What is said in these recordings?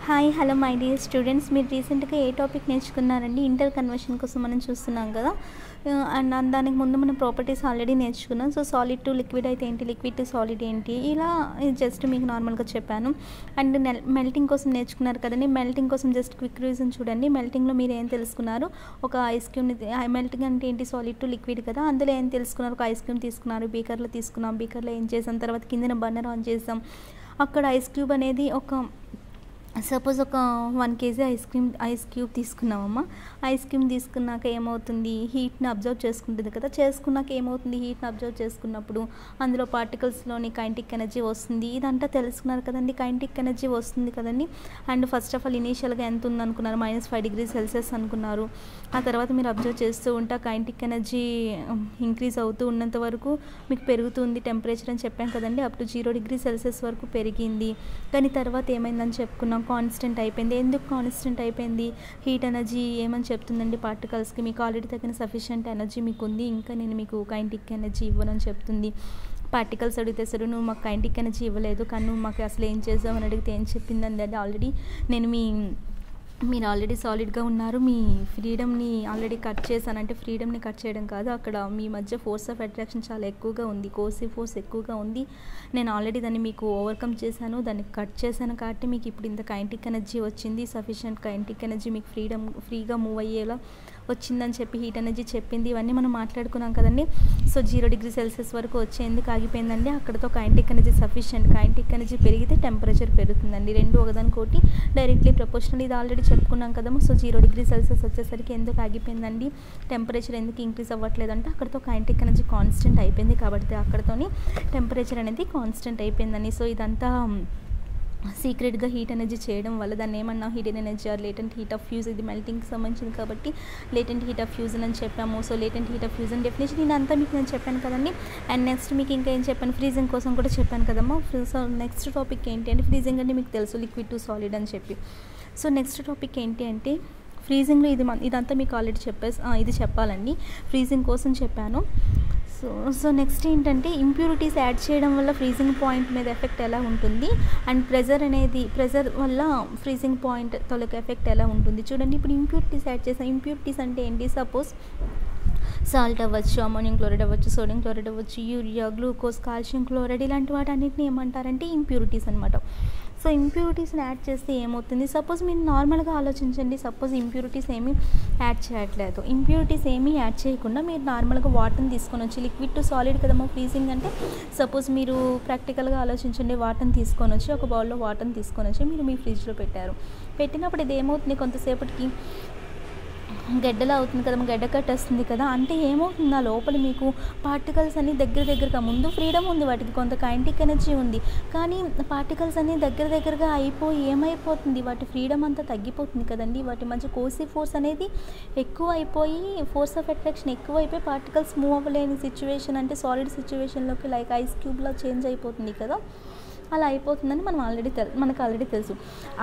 Hi hello my dear students, మీరు రీసెంట్గా ఏ topic నేర్చుకున్నారండి? Inter conversion కోసం మనం చూస్తున్నాం కదా. అండ్ దానికి ముందు మనం ప్రాపర్టీస్ ఆల్రెడీ నేర్చుకున్నాం. సో సాలిడ్ టు లిక్విడ్ అయితే ఏంటి, లిక్విడ్ టు సాలిడ్ ఏంటి, ఇలా జస్ట్ మీకు నార్మల్గా చెప్పాను. అండ్ మెల్టింగ్ కోసం నేర్చుకున్నారు కదండి. మెల్టింగ్ కోసం జస్ట్ క్విక్ రివిజన్ చూడండి. మెల్టింగ్లో మీరు ఏం తెలుసుకున్నారు? ఒక ఐస్ క్యూమ్ని, మెల్టింగ్ అంటే ఏంటి, సాలిడ్ టు లిక్విడ్ కదా. అందులో ఏం తెలుసుకున్నారు? ఒక ఐస్ క్యూమ్ తీసుకున్నారు, బీకర్లో తీసుకున్నాం. బీకర్లో ఏం చేసాం, తర్వాత కిందన బర్నర్ ఆన్ చేసాం. అక్కడ ఐస్ క్యూబ్ అనేది సపోజ్ ఒక 1 kg ఐస్ క్యూబ్ తీసుకున్నామమ్మా. ఐస్ క్యూబ్ తీసుకున్నాక ఏమవుతుంది, హీట్ని అబ్జర్వ్ చేసుకుంటుంది కదా. చేసుకున్నాక ఏమవుతుంది, హీట్ని అబ్జర్వ్ చేసుకున్నప్పుడు అందులో పార్టికల్స్లోని కైనెటిక్ ఎనర్జీ వస్తుంది. ఇదంతా తెలుసుకున్నారు కదండి. కైనెటిక్ ఎనర్జీ వస్తుంది కదండి. అండ్ ఫస్ట్ ఆఫ్ ఆల్ ఇనీషియల్గా ఎంత ఉందనుకున్నారు, -5 degrees Celsius అనుకున్నారు. ఆ తర్వాత మీరు అబ్జర్వ్ చేస్తూ ఉంటే కైనెటిక్ ఎనర్జీ ఇంక్రీజ్ అవుతూ ఉన్నంత వరకు మీకు పెరుగుతుంది టెంపరేచర్ అని చెప్పాం కదండి. అప్ టు 0 degrees Celsius వరకు పెరిగింది. కానీ తర్వాత ఏమైందని చెప్పుకున్నాం, కాన్స్టెంట్ అయిపోయింది. ఎందుకు కాన్స్టెంట్ అయిపోయింది? హీట్ ఎనర్జీ ఏమని చెప్తుందండి, పార్టికల్స్కి మీకు ఆల్రెడీ తగిన సఫిషియంట్ ఎనర్జీ మీకు ఉంది, ఇంకా నేను మీకు కైనెటిక్ ఎనర్జీ ఇవ్వనని చెప్తుంది. పార్టికల్స్ అడిగితే సరే నువ్వు మాకు కైనెటిక్ ఎనర్జీ ఇవ్వలేదు, కానీ నువ్వు మాకు అసలు ఏం చేసావు అని అడిగితే ఏం చెప్పిందండి, అది ఆల్రెడీ మీరు ఆల్రెడీ సాలిడ్గా ఉన్నారు, మీ ఫ్రీడమ్ని ఆల్రెడీ కట్ చేశాను. అంటే ఫ్రీడమ్ని కట్ చేయడం కాదు, అక్కడ మీ మధ్య ఫోర్స్ ఆఫ్ అట్రాక్షన్ చాలా ఎక్కువగా ఉంది, కోసివ్ ఫోర్స్ ఎక్కువగా ఉంది. నేను ఆల్రెడీ దాన్ని మీకు ఓవర్కమ్ చేశాను, దాన్ని కట్ చేశాను కాబట్టి మీకు ఇప్పుడు ఇంత కైనెటిక్ ఎనర్జీ వచ్చింది. సఫిషియంట్ కైనెటిక్ ఎనర్జీ మీకు ఫ్రీగా మూవ్ అయ్యేలా వచ్చిందని చెప్పి హీట్ ఎనర్జీ చెప్పింది. ఇవన్నీ మనం మాట్లాడుకున్నాం కదండి. సో 0 degrees Celsius వరకు వచ్చేందుకు ఆగిపోయిందండి. అక్కడతో kinetic energy sufficient. Kinetic energy పెరిగితే టెంపరేచర్ పెరుగుతుందండి. రెండు ఒకదానికోటి డైరెక్ట్లీ ప్రపోర్షనల్. ఇది ఆల్రెడీ చెప్పుకున్నాం కదమ్మా. సో 0 degrees Celsius వచ్చేసరికి ఎందుకు ఆగిపోయిందండి, టెంపరేచర్ ఎందుకు ఇంక్రీజ్ అవ్వట్లేదంటే అక్కడతో కైనెటిక్ ఎనర్జీ కాన్స్టెంట్ అయిపోయింది కాబట్టి అక్కడతోని టెంపరేచర్ అనేది కాన్స్టెంట్ అయిపోయిందండి. సో ఇదంతా సీక్రెట్గా హీట్ ఎనర్జీ చేయడం వల్ల దాన్ని ఏమన్నా hidden energy or latent heat of fusion. ఇది మెల్టింగ్కి సంబంధించింది కాబట్టి లేటెంట్ హీట్ ఆఫ్ ఫ్యూజన్ అని చెప్పాము. So latent heat of fusion definition ఇదంతా మీకు నేను చెప్పాను కదండి. అండ్ నెక్స్ట్ మీకు ఇంకా ఏం చెప్పాను, ఫ్రీజింగ్ కోసం కూడా చెప్పాను కదమ్మా. సో నెక్స్ట్ టాపిక్ ఏంటి అంటే, ఫ్రీజింగ్ అంటే మీకు తెలుసు లిక్విడ్ టు సాలిడ్ అని చెప్పి. సో నెక్స్ట్ టాపిక్ ఏంటి అంటే, ఫ్రీజింగ్లో ఇదంతా మీకు ఆల్రెడీ ఇది చెప్పాలండి. ఫ్రీజింగ్ కోసం చెప్పాను. సో నెక్స్ట్ ఏంటంటే, ఇంప్యూరిటీస్ యాడ్ చేయడం వల్ల ఫ్రీజింగ్ పాయింట్ మీద ఎఫెక్ట్ ఎలా ఉంటుంది, అండ్ ప్రెజర్ వల్ల ఫ్రీజింగ్ పాయింట్ తొలక ఎఫెక్ట్ ఎలా ఉంటుంది చూడండి. ఇప్పుడు ఇంప్యూరిటీస్ యాడ్ చేసాం. ఇంప్యూరిటీస్ అంటే ఏంటి, సపోజ్ సాల్ట్ అవ్వచ్చు, అమోనియం క్లోరైడ్ అవ్వచ్చు, సోడియం క్లోరైడ్ అవ్వచ్చు, యూరియా, గ్లూకోజ్, కాల్షియం క్లోరైడ్, ఇలాంటి వాటన్నిటిని ఏమంటారంటే ఇంప్యూరిటీస్ అనమాట. సో ఇంప్యూరిటీస్ని యాడ్ చేస్తే ఏమవుతుంది, సపోజ్ మీరు నార్మల్గా ఆలోచించండి. సపోజ్ ఇంప్యూరిటీస్ ఏమీ యాడ్ చేయట్లేదు. ఇంప్యూరిటీస్ ఏమీ యాడ్ చేయకుండా మీరు నార్మల్గా వాటర్ని తీసుకొని వచ్చి, లిక్విడ్ టు సాలిడ్ కదమ్మా ఫ్రీజింగ్ అంటే. సపోజ్ మీరు ప్రాక్టికల్గా ఆలోచించండి, వాటర్ని తీసుకొని వచ్చి, ఒక బౌల్లో వాటర్ని తీసుకొని వచ్చి మీరు మీ ఫ్రిడ్జ్లో పెట్టినప్పుడు ఇది ఏమవుతుంది, కొంతసేపటికి గడ్డలా అవుతుంది కదమ్మా, గడ్డ కట్టేస్తుంది కదా. అంటే ఏమవుతుంది, ఆ లోపల మీకు పార్టికల్స్ అన్నీ దగ్గరగా, ముందు ఫ్రీడమ్ ఉంది వాటికి, కొంత కైనెటిక్ ఎనర్జీ ఉంది, కానీ పార్టికల్స్ అన్నీ దగ్గరగా అయిపోయి ఏమైపోతుంది, వాటి ఫ్రీడమ్ అంతా తగ్గిపోతుంది కదండి. వాటి మధ్య కోసివ్ ఫోర్స్ అనేది ఎక్కువ అయిపోయి, ఫోర్స్ ఆఫ్ అట్రాక్షన్ ఎక్కువ అయిపోయి పార్టికల్స్ మూవ్ అవ్వలేని సిచ్యువేషన్, అంటే సాలిడ్ సిచ్యువేషన్లోకి లైక్ ఐస్ క్యూబ్లా చేంజ్ అయిపోతుంది కదా. అలా అయిపోతుందని మనకు ఆల్రెడీ తెలుసు.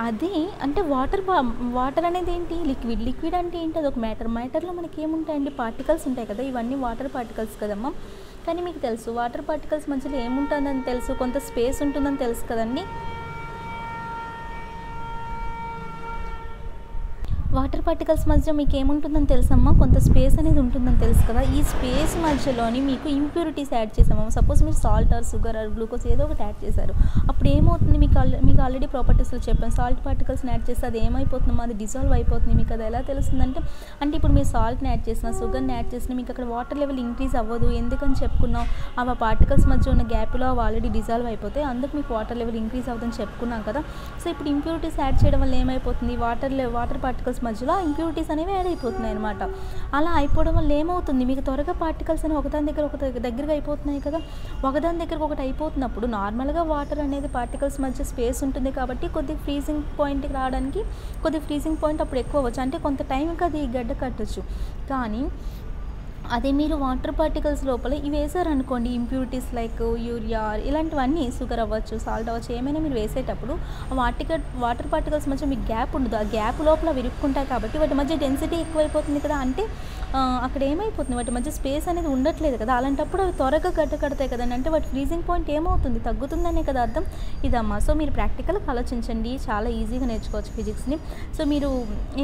అదే అంటే వాటర్ అనేది ఏంటి, లిక్విడ్ అంటే ఏంటి, అదొక మ్యాటర్లో మనకి ఏముంటాయండి, పార్టికల్స్ ఉంటాయి కదా. ఇవన్నీ వాటర్ పార్టికల్స్ కదమ్మా. కానీ మీకు తెలుసు వాటర్ పార్టికల్స్ మధ్యలో ఏముంటుందని తెలుసు, కొంత స్పేస్ ఉంటుందని తెలుసు కదండి. వాటర్ పార్టికల్స్ మధ్య మీకు ఏముంటుందని తెలుసమ్మా, కొంత స్పేస్ అనేది ఉంటుందని తెలుసు కదా. ఈ స్పేస్ మధ్యలోని మీకు ఇంప్యూరిటీస్ యాడ్ చేసామమ్మా. సపోజ్ మీరు salt or sugar or glucose ఏదో ఒకటి యాడ్ చేశారు. అప్పుడు ఏమవుతుంది, మీకు ఆల్రెడీ ప్రాపర్టీస్లో చెప్పాను, సాల్ట్ పార్టికల్స్ని యాడ్ చేస్తే అది ఏమైపోతుందమ్మా, అది డిజాల్వ్ అయిపోతుంది. మీకు అది ఎలా తెలుస్తుందంటే, ఇప్పుడు మీరు సాల్ట్ని యాడ్ చేసినా, షుగర్ని యాడ్ చేసినా మీకు అక్కడ వాటర్ లెవెల్ ఇంక్రీజ్ అవ్వదు. ఎందుకని చెప్పుకున్నాం, ఆ పార్టికల్స్ మధ్య ఉన్న గ్యాప్లో అవి ఆల్రెడీ డిజాల్వ్ అయిపోతాయి, అందుకు మీకు వాటర్ లెవెల్ ఇంక్రీజ్ అవుతుందని చెప్పుకున్నాం కదా. సో ఇప్పుడు ఇంప్యూరిటీస్ యాడ్ చేయడం వల్ల ఏమైపోతుంది, వాటర్ పార్టికల్స్ మధ్యలో ఇంప్యూరిటీస్ అనేవి యాడ్ అయిపోతున్నాయి అనమాట. అలా అయిపోవడం వల్ల ఏమవుతుంది, మీకు త్వరగా పార్టికల్స్ అనేవి ఒకదాని దగ్గరగా అయిపోతున్నాయి కదా. ఒకదాని దగ్గరకు ఒకటి అయిపోతున్నప్పుడు నార్మల్గా వాటర్ అనేది పార్టికల్స్ మధ్య స్పేస్ ఉంటుంది కాబట్టి కొద్ది ఫ్రీజింగ్ పాయింట్కి రావడానికి ఫ్రీజింగ్ పాయింట్ అప్పుడు ఎక్కువ అవ్వచ్చు, అంటే కొంత టైంకి అది గడ్డ కట్టచ్చు. కానీ అదే మీరు వాటర్ పార్టికల్స్ లోపల ఇవి వేసారనుకోండి, ఇంప్యూరిటీస్ లైక్ యూరియా ఇలాంటివన్నీ, షుగర్ అవ్వచ్చు, సాల్ట్ అవ్వచ్చు, ఏమైనా మీరు వేసేటప్పుడు వాటర్ పార్టికల్స్ మధ్య మీకు గ్యాప్ ఉండదు. ఆ గ్యాప్ లోపల విరుక్కుంటాయి కాబట్టి వాటి మధ్య డెన్సిటీ ఎక్కువైపోతుంది కదా, అంటే అక్కడ ఏమైపోతుంది, వాటి మధ్య స్పేస్ అనేది ఉండట్లేదు కదా. అలాంటప్పుడు అవి త్వరగా గడ్డ కడతాయి కదండి, అంటే వాటి ఫ్రీజింగ్ పాయింట్ ఏమవుతుంది, తగ్గుతుందనే కదా అర్థం. ఇదమ్మా. సో మీరు ప్రాక్టికల్గా ఆలోచించండి, చాలా ఈజీగా నేర్చుకోవచ్చు ఫిజిక్స్ని. సో మీరు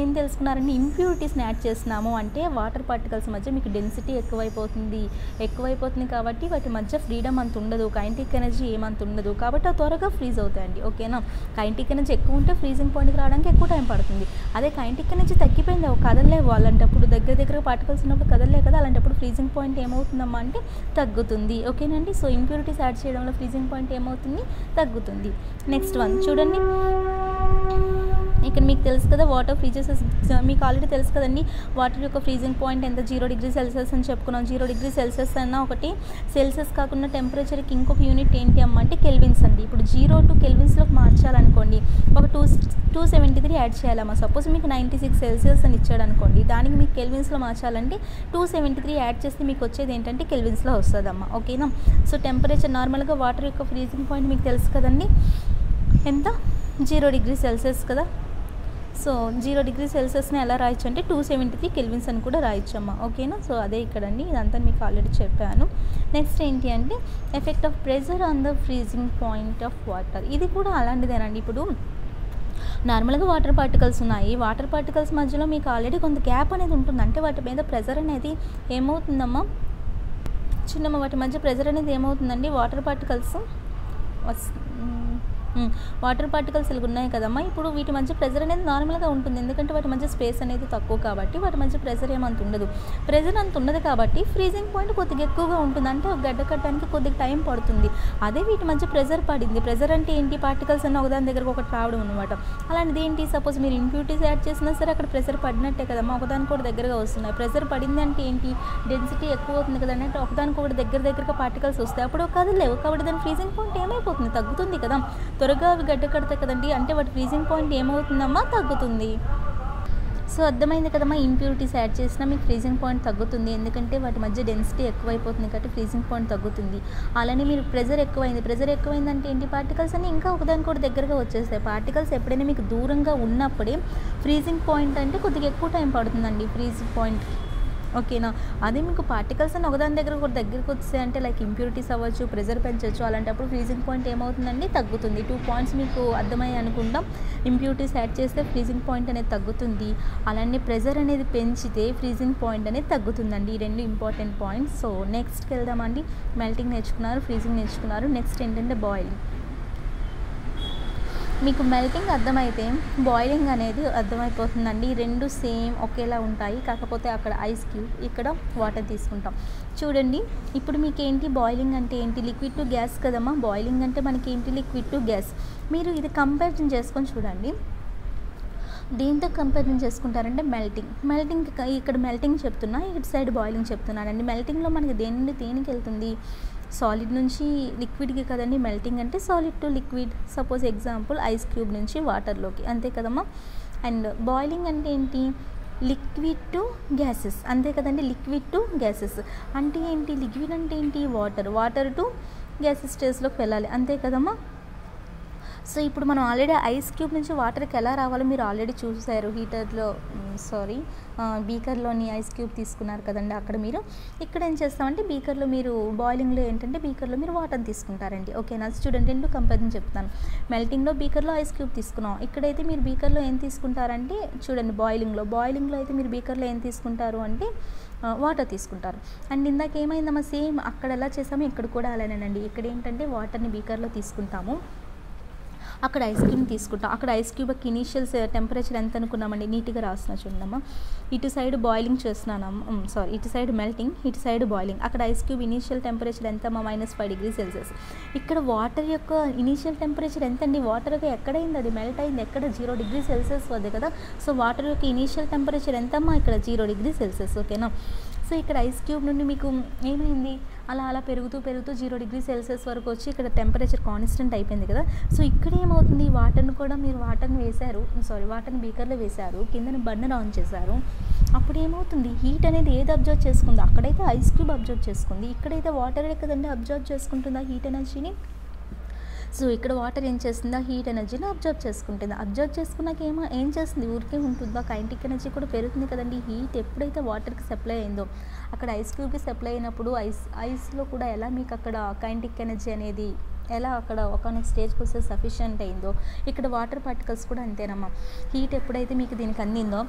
ఏం తెలుసుకున్నారండి, ఇంప్యూరిటీస్ని యాడ్ చేస్తున్నాము అంటే వాటర్ పార్టికల్స్ మధ్య మీకు డెన్సిటీ ఎక్కువైపోతుంది కాబట్టి వాటి మధ్య ఫ్రీడమ్ అంత ఉండదు, కైనెటిక్ ఎనర్జీ ఏమంత ఉండదు, కాబట్టి అవి త్వరగా ఫ్రీజ్ అవుతాయండి. ఓకేనా. కైనెటిక్ ఎనర్జీ ఎక్కువ ఉంటే ఫ్రీజింగ్ పాయింట్కి రావడానికి ఎక్కువ టైం పడుతుంది. అదే కైనెటిక్ ఎనర్జీ తగ్గిపోయింది, అవి కదలలేవు, అలాంటప్పుడు దగ్గర పార్టికల్స్ ఉన్నప్పుడు కదలలే కదా, అలాంటప్పుడు ఫ్రీజింగ్ పాయింట్ ఏమవుతుందమ్మా అంటే తగ్గుతుంది. ఓకేనండి. సో ఇంప్యూరిటీస్ యాడ్ చేయడం వల్ల ఫ్రీజింగ్ పాయింట్ ఏమవుతుంది, తగ్గుతుంది. నెక్స్ట్ వన్ చూడండి, ఇక్కడ మీకు తెలుసు కదా వాటర్ ఫ్రీజెస్, మీకు ఆల్రెడీ తెలుసు కదండి వాటర్ యొక్క ఫ్రీజింగ్ పాయింట్ ఎంత, 0 డిగ్రీ సెల్సియస్ అని చెప్పుకున్నాం. 0 డిగ్రీ సెల్సియస్ అన్న ఒకటి, సెల్సియస్ కాకుండా టెంపరేచర్కి ఇంకొక యూనిట్ ఏంటి అమ్మ అంటే కెల్విన్స్ అండి. ఇప్పుడు 0 to కెల్విన్స్లోకి మార్చాలనుకోండి, ఒక 273 యాడ్ చేయాలమ్మా. సపోజ్ మీకు 96 సెల్సియస్ అని ఇచ్చాడు అనుకోండి, దానికి మీకు కెల్విన్స్లో మార్చాలంటే 273 యాడ్ చేస్తే మీకు వచ్చేది ఏంటంటే కెల్విన్స్లో వస్తుందమ్మా. ఓకేనా. సో టెంపరేచర్ నార్మల్గా వాటర్ యొక్క ఫ్రీజింగ్ పాయింట్ మీకు తెలుసు కదండి ఎంత, 0 డిగ్రీ సెల్సియస్ కదా. సో 0 డిగ్రీ సెల్సియస్ని ఎలా రాయొచ్చు అంటే 273 కెల్విన్స్ అని కూడా రాయొచ్చమ్మా. ఓకేనా. సో అదే ఇక్కడండి, ఇదంతా మీకు ఆల్రెడీ చెప్పాను. నెక్స్ట్ ఏంటి అంటే effect of pressure on the freezing point of water. ఇది కూడా అలాంటిదేనండి. ఇప్పుడు నార్మల్గా వాటర్ పార్టికల్స్ ఉన్నాయి, వాటర్ పార్టికల్స్ మధ్యలో మీకు ఆల్రెడీ కొంత గ్యాప్ అనేది ఉంటుంది, అంటే వాటి మీద ప్రెజర్ అనేది ఏమవుతుందమ్మా వాటి మధ్య ప్రెజర్ అనేది ఏమవుతుందండి, వాటర్ పార్టికల్స్ ఇలాగ ఉన్నాయి కదమ్మా. ఇప్పుడు వీటి మధ్య ప్రెజర్ అనేది నార్మల్గా ఉంటుంది, ఎందుకంటే వాటి మధ్య స్పేస్ అనేది తక్కువ కాబట్టి వాటి మధ్య ప్రెజర్ ఏమంత ఉండదు. ప్రెజర్ అంత ఉండదు కాబట్టి ఫ్రీజింగ్ పాయింట్ కొద్దిగా ఎక్కువగా ఉంటుంది, అంటే గడ్డ కట్టడానికి కొద్దిగా టైం పడుతుంది. అదే వీటి మధ్య ప్రెజర్ పడింది, ప్రెజర్ అంటే ఏంటి, పార్టికల్స్ అన్న ఒకదాని దగ్గరకు ఒకటి రావడం అనమాట. అలాంటిది ఏంటి, సపోజ్ మీరు ఇంప్యూరిటీస్ యాడ్ చేసినా సరే అక్కడ ప్రెజర్ పడినట్టే కదమ్మా, ఒకదానికి కూడా దగ్గరగా వస్తున్నాయి. ప్రెజర్ పడింది అంటే ఏంటి, డెన్సిటీ ఎక్కువ అవుతుంది కదండి, అంటే ఒకదానికి ఒకటి దగ్గరగా పార్టికల్స్ వస్తాయి, అప్పుడు కదలేవు కాబట్టి దాని ఫ్రీజింగ్ పాయింట్ ఏమైపోతుంది, తగ్గుతుంది కదా. త్వరగా అవి గడ్డ కడతాయి కదండి, అంటే వాటి ఫ్రీజింగ్ పాయింట్ ఏమవుతుందమ్మా, తగ్గుతుంది. సో అర్థమైంది కదమ్మా, ఇంప్యూరిటీస్ యాడ్ చేసినా మీకు ఫ్రీజింగ్ పాయింట్ తగ్గుతుంది, ఎందుకంటే వాటి మధ్య డెన్సిటీ ఎక్కువైపోతుంది కాబట్టి ఫ్రీజింగ్ పాయింట్ తగ్గుతుంది. అలానే మీరు ప్రెజర్ ఎక్కువైందంటే ఏంటి, పార్టికల్స్ అన్నీ ఇంకా ఒకదానికి కూడా దగ్గరగా వచ్చేస్తాయి. పార్టికల్స్ ఎప్పుడైనా మీకు దూరంగా ఉన్నప్పుడే ఫ్రీజింగ్ పాయింట్ అంటే కొద్దిగా ఎక్కువ టైం పడుతుందండి ఫ్రీజింగ్ పాయింట్. ఓకేనా. అదే మీకు పార్టికల్స్ అని ఒకదాని దగ్గరకు వచ్చాయి అంటే లైక్ ఇంప్యూరిటీస్ అవ్వచ్చు, ప్రెజర్ పెంచవచ్చు, అలాంటప్పుడు ఫ్రీజింగ్ పాయింట్ ఏమవుతుందండి, తగ్గుతుంది. 2 పాయింట్స్ మీకు అర్థమయ్యాయి అనుకుంటాం. ఇంప్యూరిటీస్ యాడ్ చేస్తే ఫ్రీజింగ్ పాయింట్ అనేది తగ్గుతుంది, అలానే ప్రెజర్ అనేది పెంచితే ఫ్రీజింగ్ పాయింట్ అనేది తగ్గుతుందండి. ఈ 2 ఇంపార్టెంట్ పాయింట్స్. సో నెక్స్ట్కి వెళ్దామండి. మెల్టింగ్ నేర్చుకున్నారు, ఫ్రీజింగ్ నేర్చుకున్నారు. నెక్స్ట్ ఏంటంటే బాయిలింగ్. మీకు మెల్టింగ్ అర్థమైతే బాయిలింగ్ అనేది అర్థమైపోతుందండి. ఈ 2 సేమ్ ఒకేలా ఉంటాయి, కాకపోతే అక్కడ ఐస్ క్యూబ్, ఇక్కడ వాటర్ తీసుకుంటాం. చూడండి ఇప్పుడు మీకేంటి బాయిలింగ్ అంటే ఏంటి, లిక్విడ్ టు గ్యాస్ కదమ్మా. బాయిలింగ్ అంటే మనకి ఏంటి, లిక్విడ్ టు గ్యాస్. మీరు ఇది కంపారిజన్ చేసుకొని చూడండి, దేంతో కంపారిజన్ చేసుకుంటారంటే మెల్టింగ్ ఇక్కడ మెల్టింగ్ చెప్తున్నా, ఇటు సైడ్ బాయిలింగ్ చెప్తున్నానండి. మెల్టింగ్లో మనకి దేని నుండి దేనికి వెళ్తుంది, సాలిడ్ నుంచి లిక్విడ్కి కదండి మెల్టింగ్ అంటే, solid to liquid. Suppose example ice cube నుంచి వాటర్లోకి, అంతే కదమ్మా. అండ్ బాయిలింగ్ అంటే ఏంటి, లిక్విడ్ టు గ్యాసెస్, అంతే కదండి. లిక్విడ్ టు గ్యాసెస్ అంటే ఏంటి, లిక్విడ్ అంటే ఏంటి, వాటర్ టు గ్యాసెస్ స్టేజ్లోకి వెళ్ళాలి, అంతే కదమ్మా. సో ఇప్పుడు మనం ఆల్రెడీ ఐస్ క్యూబ్ నుంచి వాటర్కి ఎలా రావాలో మీరు ఆల్రెడీ చూసారు. బీకర్లోని ఐస్ క్యూబ్ తీసుకున్నారు కదండి, అక్కడ మీరు ఇక్కడ ఏం చేస్తామంటే బీకర్లో మీరు బాయిలింగ్లో ఏంటంటే బీకర్లో మీరు వాటర్ తీసుకుంటారండి. ఓకేనా. స్టూడెంట్ 2 కంపారిజన్ చెప్తాను. మెల్టింగ్లో బీకర్లో ఐస్ క్యూబ్ తీసుకున్నాం, ఇక్కడైతే మీరు బీకర్లో ఏం తీసుకుంటారంటే చూడండి, బాయిలింగ్లో అయితే మీరు బీకర్లో ఏం తీసుకుంటారు అంటే వాటర్ తీసుకుంటారు. అండ్ ఇందాక ఏమైందమ్మా, సేమ్ అక్కడ ఎలా చేసామో ఇక్కడ కూడా అలానేనండి. ఇక్కడ ఏంటంటే వాటర్ని బీకర్లో తీసుకుంటాము, అక్కడ ఐస్ క్యూబ్ని తీసుకుంటాం. అక్కడ ఐస్ క్యూబ్కి ఇనీషియల్ టెంపరేచర్ ఎంత అనుకున్నామండి, నీట్గా రాసిన చూడమ్మా. ఇటు సైడ్ బాయిలింగ్ చేస్తున్నాము, ఇటు సైడ్ మెల్టింగ్, ఇటు సైడ్ బాయిలింగ్. అక్కడ ఐస్ క్యూబ్ ఇనీషియల్ టెంపరేచర్ ఎంతమ్మా, -5 డిగ్రీ సెల్సియస్. ఇక్కడ వాటర్ యొక్క ఇనీషియల్ టెంపరేచర్ ఎంతండి, వాటర్ ఎక్కడైంది, అది మెల్ట్ అయింది ఎక్కడ, 0 డిగ్రీ సెల్సియస్ వద్ద కదా. సో వాటర్ యొక్క ఇనీషియల్ టెంపరేచర్ ఎంతమ్మా, ఇక్కడ 0 డిగ్రీ సెల్సియస్. ఓకేనా. సో ఇక్కడ ఐస్ క్యూబ్ నుండి మీకు ఏమైంది, అలా పెరుగుతూ 0 డిగ్రీ సెల్సియస్ వరకు వచ్చి ఇక్కడ టెంపరేచర్ కాన్స్టెంట్ అయిపోయింది కదా. సో ఇక్కడ ఏమవుతుంది, వాటర్ని కూడా మీరు వాటర్ని బీకర్లో వేశారు, కిందన బర్నర్ ఆన్ చేశారు. అప్పుడు ఏమవుతుంది, హీట్ అనేది ఏది అబ్జర్వ్ చేసుకుంది, అక్కడైతే ఐస్ క్యూబ్ అబ్జర్వ్ చేసుకుంది, ఇక్కడైతే వాటరే కదండి అబ్జర్వ్ చేసుకుంటుందా హీట్ ఎనర్జీని. సో ఇక్కడ వాటర్ ఏం చేస్తుందా, హీట్ ఎనర్జీని అబ్జర్వ్ చేసుకుంటుంది. అబ్జర్వ్ చేసుకున్నాక ఏం చేస్తుంది, ఊరికే ఉంటుందా, కైనెటిక్ ఎనర్జీ కూడా పెరుగుతుంది కదండి. హీట్ ఎప్పుడైతే వాటర్కి సప్లై అయిందో, అక్కడ ఐస్ క్యూబ్కి సప్లై అయినప్పుడు ఐస్లో కూడా ఎలా మీకు అక్కడ కైనెటిక్ ఎనర్జీ అనేది ఎలా అక్కడ ఒకనొక స్టేజ్కి వస్తే సఫిషియంట్ అయిందో, ఇక్కడ వాటర్ పార్టికల్స్ కూడా అంతేనమ్మా. హీట్ ఎప్పుడైతే మీకు దీనికి అందిందో,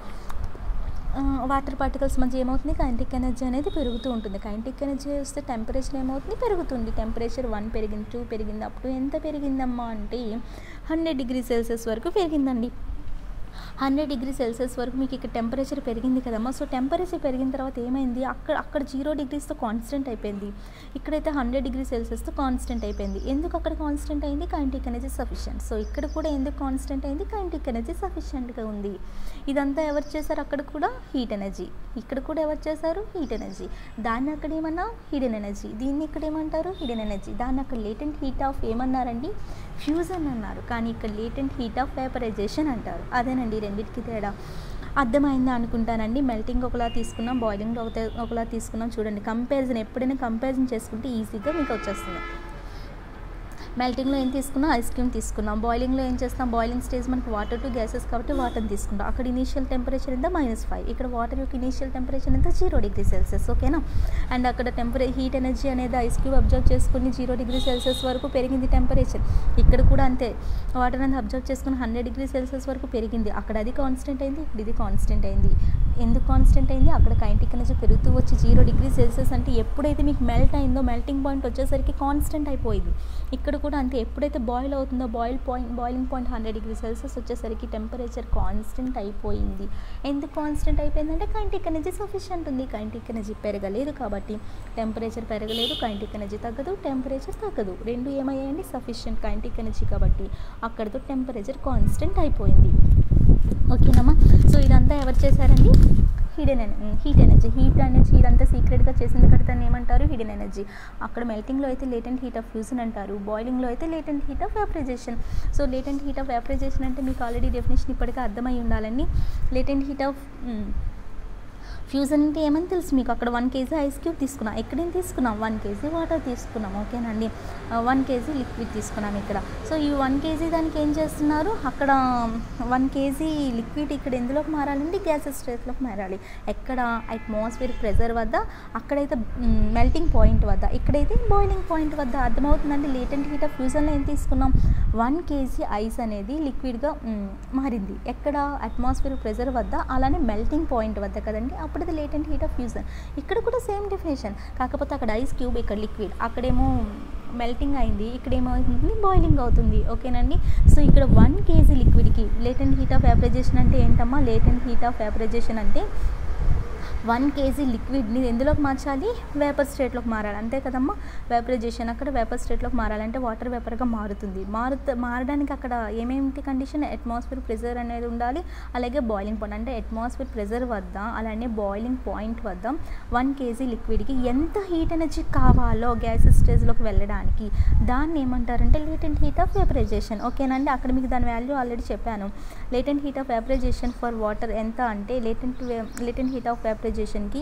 వాటర్ పార్టికల్స్ మధ్య ఏమవుతుంది, కైనెటిక్ ఎనర్జీ అనేది పెరుగుతూ ఉంటుంది. కైనెటిక్ ఎనర్జీ వస్తే టెంపరేచర్ ఏమవుతుంది, పెరుగుతుంది. టెంపరేచర్ 1 పెరిగింది, 2 పెరిగింది, అప్పుడు ఎంత పెరిగిందమ్మా అంటే 100 డిగ్రీ సెల్సియస్ వరకు పెరిగిందండి. 100 డిగ్రీ సెల్సియస్ వరకు మీకు ఇక్కడ టెంపరేచర్ పెరిగింది కదమ్మా. సో టెంపరేచర్ పెరిగిన తర్వాత ఏమైంది, అక్కడ 0 డిగ్రీస్తో కాన్స్టెంట్ అయిపోయింది, ఇక్కడైతే 100 డిగ్రీ సెల్సియస్తో కాన్స్టెంట్ అయిపోయింది. ఎందుకు అక్కడ కాన్స్టెంట్ అయింది, కైనెటిక్ ఎనర్జీ సఫిషియంట్. సో ఇక్కడ కూడా ఎందుకు కాన్స్టెంట్ అయింది, కైనెటిక్ ఎనర్జీ సఫిషియంట్గా ఉంది. ఇదంతా ఎవరు చేశారు, అక్కడ కూడా హీట్ ఎనర్జీ, ఇక్కడ కూడా ఎవరు చేశారు, హీట్ ఎనర్జీ. దాన్ని అక్కడ ఏమన్నా హిడెన్ ఎనర్జీ, దీన్ని ఇక్కడ ఏమంటారు, హిడెన్ ఎనర్జీ. దాన్ని అక్కడ లేటెంట్ హీట్ ఆఫ్ ఏమన్నారండి, ఫ్యూజన్ అన్నారు. కానీ ఇక్కడ లేటెంట్ హీట్ ఆఫ్ వేపరైజేషన్ అంటారు. అదేనండి రెండింటికి తేడా. అర్థమైందా అనుకుంటానండి. మెల్టింగ్ ఒకలా తీసుకున్నాం, బాయిలింగ్ ఒకలా తీసుకున్నాం. చూడండి కంపారిజన్, ఎప్పుడైనా కంపారిజన్ చేసుకుంటే ఈజీగా మీకు వచ్చేస్తుంది. మెల్టింగ్లో ఏం తీసుకున్నాం, ఐస్ క్రీమ్ తీసుకున్నాం. బాయిలింగ్లో ఏం చేస్తాం, బాయిలింగ్ స్టేజ్ మనకు వాటర్ టు గ్యాసెస్ కాబట్టి వాటర్ని తీసుకుంటాం. అక్కడ ఇనీషియల్ టెంపరేచర్ ఎంత -5, ఇక్కడ వాటర్ యొక్క ఇనీషియల్ టెంపరేచర్ ఎంత 0 డిగ్రీ సెల్సియస్. ఓకేనా. అండ్ అక్కడ హీట్ ఎనర్జీ అనేది ఐస్ క్యూబ్ అబ్జర్వ్ చేసుకుని 0 డిగ్రీ సెల్సియస్ వరకు పెరిగింది టెంపరేచర్. ఇక్కడ కూడా అంతే, వాటర్ అనేది అబ్జర్వ్ చేసుకుని 100 డిగ్రీ సెల్సియస్ వరకు పెరిగింది. అక్కడ అది కాన్స్టెంట్ అయింది, ఇప్పుడు ఇది కాన్స్టెంట్ అయింది. ఎందుకు కాన్స్టెంట్ అయింది, అక్కడ కైనెటిక్ ఎనర్జీ పెరుగుతూ వచ్చి 0 డిగ్రీ సెల్సియస్ అంటే ఎప్పుడైతే మీకు మెల్ట్ అయిందో, మెల్టింగ్ పాయింట్ వచ్చేసరికి కాన్స్టెంట్ అయిపోయింది. ఇక్కడ కూడా అంతే, ఎప్పుడైతే బాయిల్ అవుతుందో బాయిలింగ్ పాయింట్ 100 డిగ్రీ సెల్సియస్ వచ్చేసరికి టెంపరేచర్ కాన్స్టెంట్ అయిపోయింది. ఎందుకు కాన్స్టెంట్ అయిపోయిందంటే కైనెటిక్ ఎనర్జీ సఫిషియంట్ ఉంది. కైనెటిక్ ఎనర్జీ పెరగలేదు కాబట్టి టెంపరేచర్ పెరగలేదు, కైనెటిక్ ఎనర్జీ తగ్గదు, టెంపరేచర్ తగ్గదు. రెండు ఏమయ్యాయండి, సఫిషియంట్ కైనెటిక్ ఎనర్జీ కాబట్టి అక్కడితో టెంపరేచర్ కాన్స్టెంట్ అయిపోయింది. ఓకేనమ్మా. సో ఇదంతా ఎవరు చేశారండి, హీట్ ఎనర్జీ. ఇదంతా సీక్రెట్గా చేసింది కాబట్టి దాన్ని ఏమంటారు, హిడెన్ ఎనర్జీ. అక్కడ మెల్టింగ్లో అయితే లేటెంట్ హీట్ ఆఫ్ ఫ్యూజన్ అంటారు, బాయిలింగ్లో అయితే latent heat of vaporisation. So latent heat of vaporisation అంటే మీకు ఆల్రెడీ డెఫినేషన్ ఇప్పటికే అర్థమై ఉండాలండి. లేటెంట్ హీట్ ఆఫ్ ఫ్యూజన్ అంటే ఏమని తెలుసు మీకు, అక్కడ 1 kg ఐస్ క్యూబ్ తీసుకున్నాం, ఎక్కడేం తీసుకున్నాం, 1 kg వాటర్ తీసుకున్నాం. ఓకేనండి, 1 kg లిక్విడ్ తీసుకున్నాం ఇక్కడ. సో ఈ 1 kg దానికి ఏం చేస్తున్నారు, అక్కడ 1 kg లిక్విడ్ ఇక్కడ ఎందులోకి మారాలండి, గ్యాసెస్ స్టేట్లోకి మారాలి. ఎక్కడ, అట్మాస్ఫియర్ ప్రెజర్ వద్ద, అక్కడైతే మెల్టింగ్ పాయింట్ వద్ద, ఇక్కడైతే బాయిలింగ్ పాయింట్ వద్ద. అర్థమవుతుందండి. లేటెంట్ హీట్ ఆఫ్ ఫ్యూజన్లో ఏం తీసుకున్నాం, 1 kg ఐస్ అనేది లిక్విడ్గా మారింది. ఎక్కడ, అట్మాస్ఫియర్ ప్రెజర్ వద్ద, అలానే మెల్టింగ్ పాయింట్ వద్ద కదండి. అప్పుడు అది లేటెంట్ హీట్ ఆఫ్ ఫ్యూజన్. ఇక్కడ కూడా సేమ్ డెఫినేషన్, కాకపోతే అక్కడ ఐస్ క్యూబ్, ఇక్కడ లిక్విడ్, అక్కడేమో మెల్టింగ్ అయింది, ఇక్కడేమో అవుతుంది, బాయిలింగ్ అవుతుంది. ఓకేనండి. సో ఇక్కడ 1 kg లిక్విడ్కి లేటెంట్ హీట్ ఆఫ్ వేపరైజేషన్ అంటే ఏంటమ్మా, లేటెంట్ హీట్ ఆఫ్ వేపరైజేషన్ అంటే 1 kg లిక్విడ్ని ఎందులోకి మార్చాలి, వేపర్ స్టేట్లోకి మారాలి. అంతే కదమ్మా. వేపరైజేషన్ అక్కడ వేపర్ స్టేట్లోకి మారాలంటే వాటర్ వేపర్గా మారుతుంది. మారడానికి అక్కడ ఏమేమిటి కండిషన్, అట్మాస్ఫియర్ ప్రెజర్ అనేది ఉండాలి, అలాగే బాయిలింగ్ పాయింట్ అంటే అట్మాస్ఫియర్ ప్రెజర్ వద్ద, అలానే బాయిలింగ్ పాయింట్ వద్ద 1 kg లిక్విడ్కి ఎంత హీట్ ఎనర్జీ కావాలో గ్యాసెస్ స్టేజ్లోకి వెళ్ళడానికి దాన్ని ఏమంటారంటే లేటెంట్ హీట్ ఆఫ్ వేపరైజేషన్. ఓకేనండి. అక్కడ మీకు దాని వాల్యూ ఆల్రెడీ చెప్పాను. Latent heat of vaporisation for water ఎంత అంటే, లేటెంట్ హీట్ ఆఫ్ వేపరైజేషన్కి